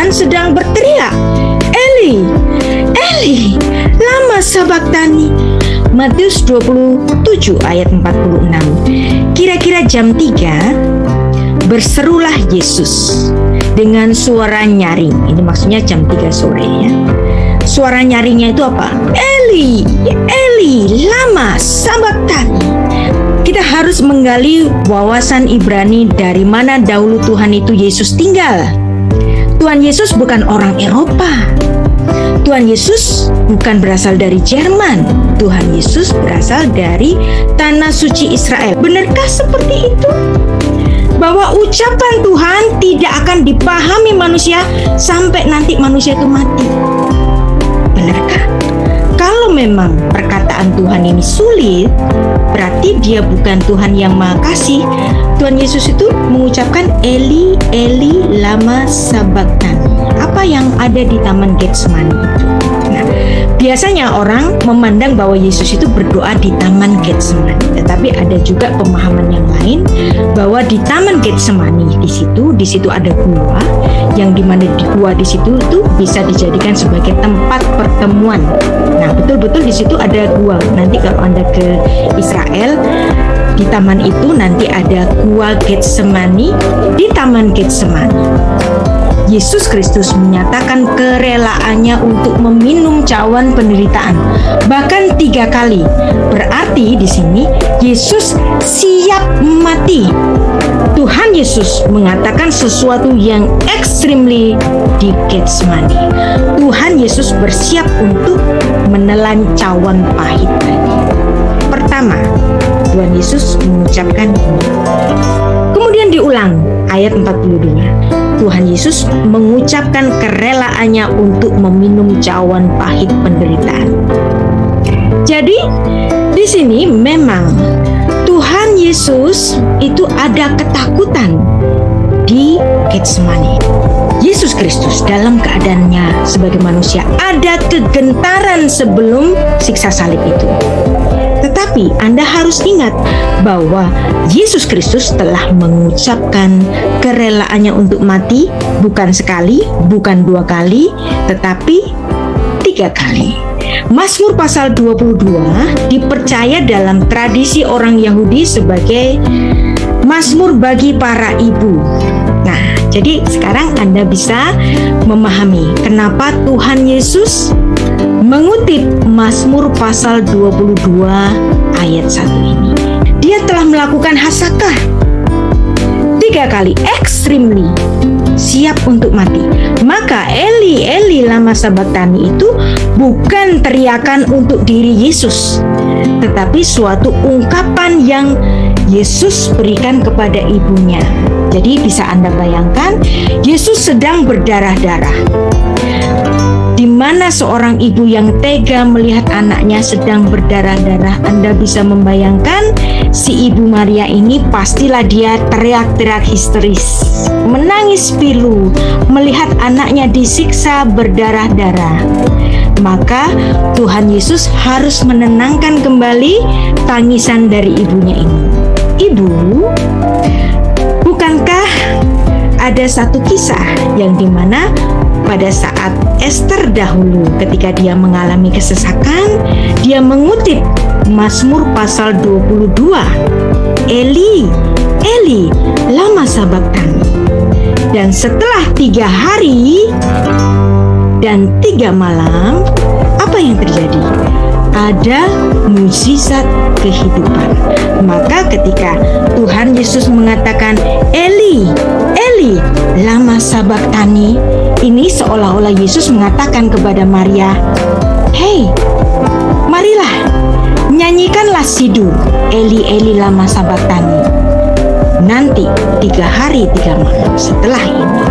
dan sedang berteriak, "Eli, Eli, lama sabachthani." Matius 27 ayat 46. Kira-kira jam 3 berserulah Yesus dengan suara nyaring. Ini maksudnya jam 3 sore ya. Suara nyaringnya itu apa? "Eli, Eli, lama sabachthani." Kita harus menggali wawasan Ibrani dari mana dahulu Tuhan itu Yesus tinggal. Tuhan Yesus bukan orang Eropa. Tuhan Yesus bukan berasal dari Jerman. Tuhan Yesus berasal dari tanah suci Israel. Benarkah seperti itu? Bahwa ucapan Tuhan tidak akan dipahami manusia sampai nanti manusia itu mati. Benarkah? Kalau memang perkataan Tuhan ini sulit, berarti dia bukan Tuhan yang Maha Kasih. Tuhan Yesus itu mengucapkan Eli, Eli, lama sabachthani. Apa yang ada di Taman Getsemani itu? Nah, biasanya orang memandang bahwa Yesus itu berdoa di Taman Getsemani. Tetapi ada juga pemahaman yang lain bahwa di Taman Getsemani di situ ada gua, yang dimana di gua di situ itu bisa dijadikan sebagai tempat pertemuan. Nah, betul-betul di situ ada gua. Nanti kalau Anda ke Israel, di taman itu nanti ada gua Getsemani. Di Taman Getsemani, Yesus Kristus menyatakan kerelaannya untuk meminum cawan penderitaan, bahkan 3 kali. Berarti di sini Yesus siap mati. Tuhan Yesus mengatakan sesuatu yang extremely di Getsemani. Tuhan Yesus bersiap untuk menelan cawan pahit tadi. Pertama, Tuhan Yesus mengucapkan ini. Kemudian diulang ayat 42. Tuhan Yesus mengucapkan kerelaannya untuk meminum cawan pahit penderitaan. Jadi di sini memang Tuhan Yesus itu ada ketakutan di Getsemani. Yesus Kristus dalam keadaannya sebagai manusia ada kegentaran sebelum siksa salib itu. Tetapi Anda harus ingat bahwa Yesus Kristus telah mengucapkan kerelaannya untuk mati bukan sekali, bukan 2 kali, tetapi 3 kali. Mazmur pasal 22 dipercaya dalam tradisi orang Yahudi sebagai mazmur bagi para ibu. Nah, jadi sekarang Anda bisa memahami kenapa Tuhan Yesus mengutip Mazmur pasal 22 ayat 1 ini. Dia telah melakukan hasakah 3 kali, extremely siap untuk mati. Maka Eli, Eli, lama sabachthani itu bukan teriakan untuk diri Yesus, tetapi suatu ungkapan yang Yesus berikan kepada ibunya. Jadi bisa Anda bayangkan, Yesus sedang berdarah-darah. Di mana seorang ibu yang tega melihat anaknya sedang berdarah-darah. Anda bisa membayangkan si ibu Maria ini pastilah dia teriak-teriak histeris, menangis pilu melihat anaknya disiksa berdarah-darah. Maka Tuhan Yesus harus menenangkan kembali tangisan dari ibunya ini. Ibu, bukankah ada satu kisah yang dimana pada saat Ester dahulu ketika dia mengalami kesesakan, dia mengutip Mazmur pasal 22, Eli, Eli, lama sabachthani. Dan setelah 3 hari dan 3 malam, apa yang terjadi? Ada mukjizat kehidupan. Maka ketika Tuhan Yesus mengatakan Eli, Eli, lama sabachthani, ini seolah-olah Yesus mengatakan kepada Maria, "Hei, marilah, nyanyikanlah sidur Eli, Eli, lama sabachthani. Nanti 3 hari 3 malam setelah ini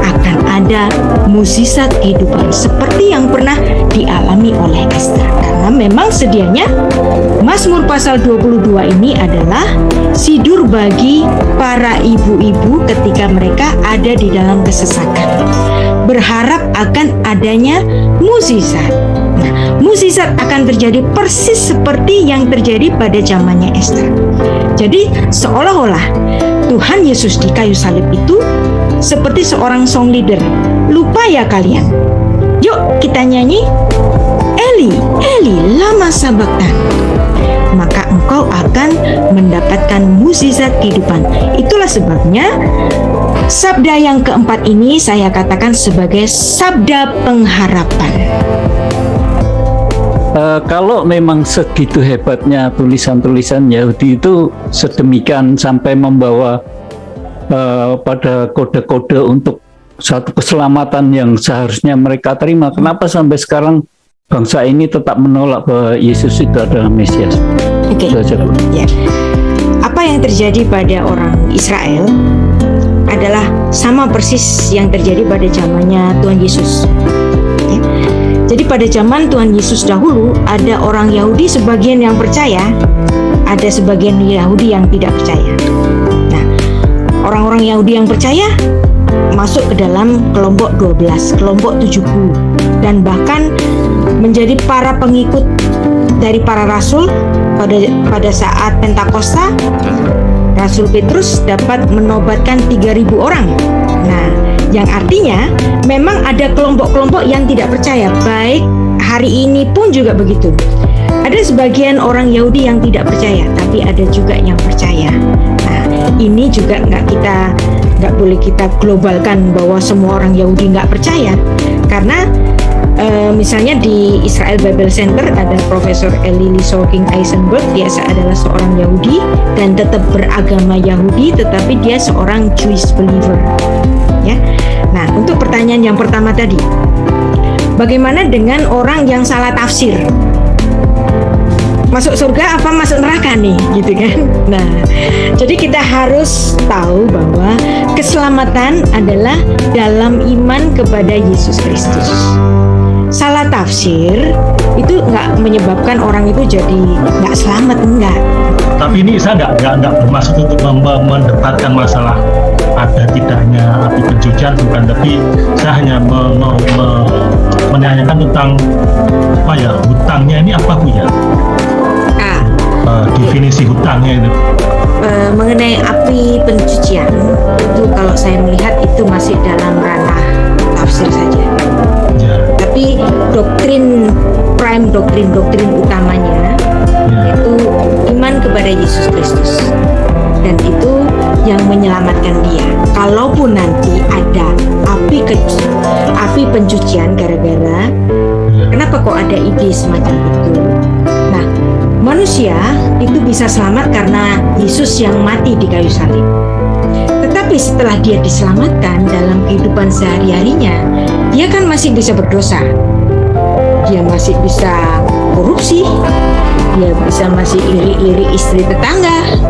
akan ada mukjizat kehidupan seperti yang pernah dialami oleh Ester." Karena memang sedianya Mazmur pasal 22 ini adalah sidur bagi para ibu-ibu ketika mereka ada di dalam kesesakan, berharap akan adanya mukjizat. Nah, mukjizat akan terjadi persis seperti yang terjadi pada zamannya Ester. Jadi seolah-olah Tuhan Yesus di kayu salib itu seperti seorang song leader. Lupa ya kalian? Yuk kita nyanyi, Eli, Eli, lama sabachthani. Maka engkau akan mendapatkan mukjizat kehidupan. Itulah sebabnya sabda yang keempat ini saya katakan sebagai sabda pengharapan. Kalau memang segitu hebatnya tulisan-tulisan Yahudi itu sedemikian sampai membawa pada kode-kode untuk satu keselamatan yang seharusnya mereka terima, kenapa sampai sekarang bangsa ini tetap menolak bahwa Yesus itu adalah Mesias? Oke. Ya. Apa yang terjadi pada orang Israel adalah sama persis yang terjadi pada zamannya Tuhan Yesus. Ya. Jadi pada zaman Tuhan Yesus dahulu ada orang Yahudi sebagian yang percaya, ada sebagian Yahudi yang tidak percaya. Nah, orang-orang Yahudi yang percaya masuk ke dalam kelompok 12, kelompok 70, dan bahkan menjadi para pengikut dari para rasul pada saat Pentakosta. Rasul Petrus dapat menobatkan 3.000 orang. Nah, yang artinya memang ada kelompok-kelompok yang tidak percaya. Baik hari ini pun juga begitu. Ada sebagian orang Yahudi yang tidak percaya, tapi ada juga yang percaya. Nah, ini juga nggak boleh kita globalkan bahwa semua orang Yahudi nggak percaya, karena misalnya di Israel Bible Center ada Profesor Elili Sorking Eisenberg. Dia adalah seorang Yahudi dan tetap beragama Yahudi, tetapi dia seorang Jewish believer. Ya. Nah, untuk pertanyaan yang pertama tadi, bagaimana dengan orang yang salah tafsir? Masuk surga apa masuk neraka nih, gitu kan? Nah, jadi kita harus tahu bahwa keselamatan adalah dalam iman kepada Yesus Kristus. Salah tafsir itu nggak menyebabkan orang itu jadi nggak selamat, enggak. Tapi ini saya nggak bermaksud untuk mendebatkan masalah ada tidaknya api pencucian, bukan. Tapi saya hanya menanyakan tentang apa ya, hutangnya ini apa Bu ya? Definisi hutangnya itu. Mengenai api pencucian itu kalau saya melihat itu masih dalam ranah tafsir saja. Ya. Tapi prime doktrin utamanya yaitu iman kepada Yesus Kristus, dan itu yang menyelamatkan dia. Kalaupun nanti ada api pencucian gara-gara kenapa kok ada ide semacam itu? Nah, manusia itu bisa selamat karena Yesus yang mati di kayu salib. Tetapi setelah dia diselamatkan dalam kehidupan sehari-harinya, dia kan masih bisa berdosa. Dia masih bisa korupsi, dia bisa masih iri-iri istri tetangga,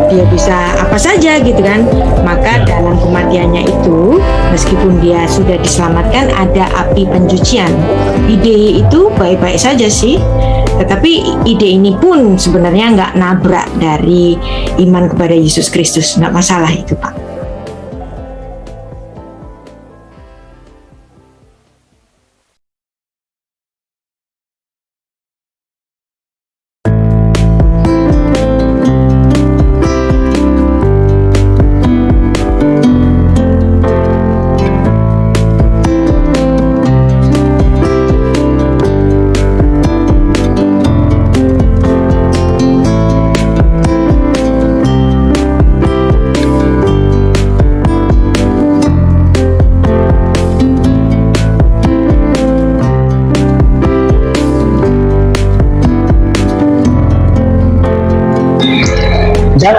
dia bisa apa saja gitu kan. Maka dalam kematiannya itu, meskipun dia sudah diselamatkan, ada api pencucian. Ide itu baik-baik saja sih, tetapi ide ini pun sebenarnya nggak nabrak dari iman kepada Yesus Kristus. Nggak masalah itu, Pak.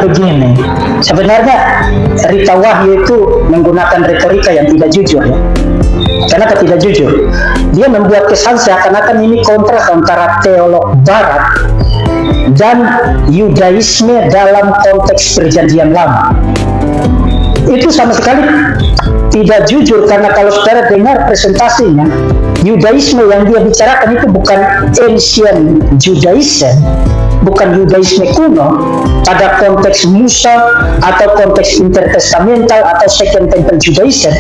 Begini, sebenarnya Rita Wahyu itu menggunakan retorika yang tidak jujur ya. Kenapa tidak jujur? Dia membuat kesan seakan-akan ini kontras antara teolog Barat dan Yudaisme dalam konteks Perjanjian Lama. Itu sama sekali tidak jujur, karena kalau saudara dengar presentasinya, Yudaisme yang dia bicarakan itu bukan ancient Judaism, bukan Yudaisme kuno pada konteks Musa atau konteks intertestamental atau Second Temple Judaism.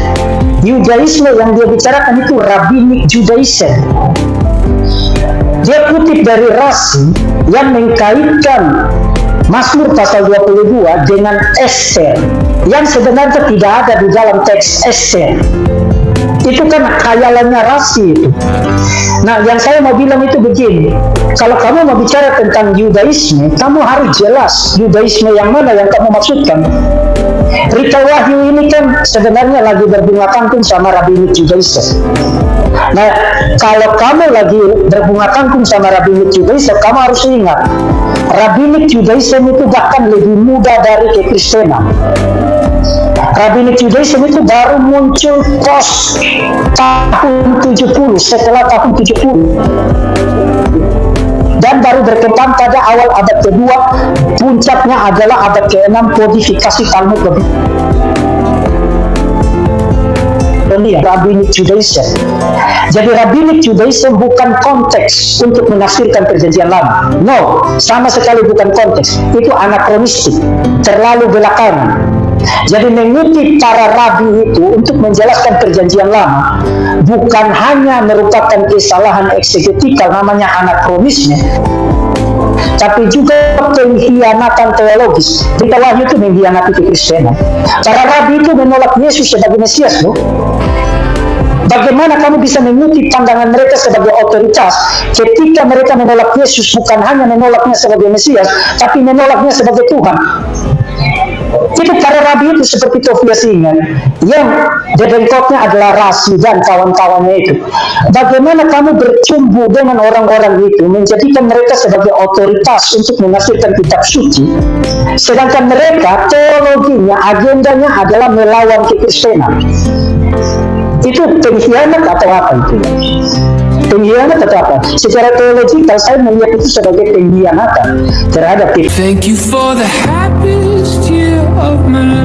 Yudaisme yang dia bicarakan itu Rabbinic Judaism. Dia kutip dari Rashi yang mengkaitkan Mazmur pasal 22 dengan Ester yang sebenarnya tidak ada di dalam teks Ester. Itu kan khayalannya Rasi itu. Nah, yang saya mau bilang itu begini, kalau kamu mau bicara tentang Yudaisme, kamu harus jelas Yudaisme yang mana yang kamu maksudkan. Rita Wahyu ini kan sebenarnya lagi berbunga kangkung sama Rabbinic Judaism. Nah, kalau kamu lagi berbunga kangkung sama Rabbinic Judaism, kamu harus ingat, Rabbinic Judaism itu bahkan lebih muda dari kekristenan. Rabbinic Judaism itu baru muncul pos tahun 70, setelah tahun 70. Dan baru berkembang pada awal abad kedua, puncaknya adalah abad ke-6 kodifikasi Talmud Rabbinic Judaism. Jadi Rabbinic Judaism bukan konteks untuk menafsirkan perjanjian lama. No, sama sekali bukan konteks. Itu anakronistik, terlalu belakangan. Jadi mengutip para rabi itu untuk menjelaskan perjanjian lama bukan hanya merupakan kesalahan eksegetikal namanya anakronisme, tapi juga pengkhianatan teologis. Rita Wahyu itu mengkhianati kekristenan. Para rabi itu menolak Yesus sebagai Mesias, loh. Bagaimana kamu bisa mengutip pandangan mereka sebagai otoritas ketika mereka menolak Yesus bukan hanya menolaknya sebagai Mesias, tapi menolaknya sebagai Tuhan? Itu para rabi itu seperti Tobias Singer yang dedengkotnya adalah Rasi dan kawan-kawannya itu. Bagaimana kamu bercumbu dengan orang-orang itu, menjadikan mereka sebagai otoritas untuk menafsirkan kitab suci, sedangkan mereka teologinya, agendanya adalah melawan kekristenan. Itu pengkhianat atau apa itu? Pengkhianat atau apa? Secara teologikal saya melihat itu sebagai pengkhianatan terhadap kita. Thank you for the happiest year of my life.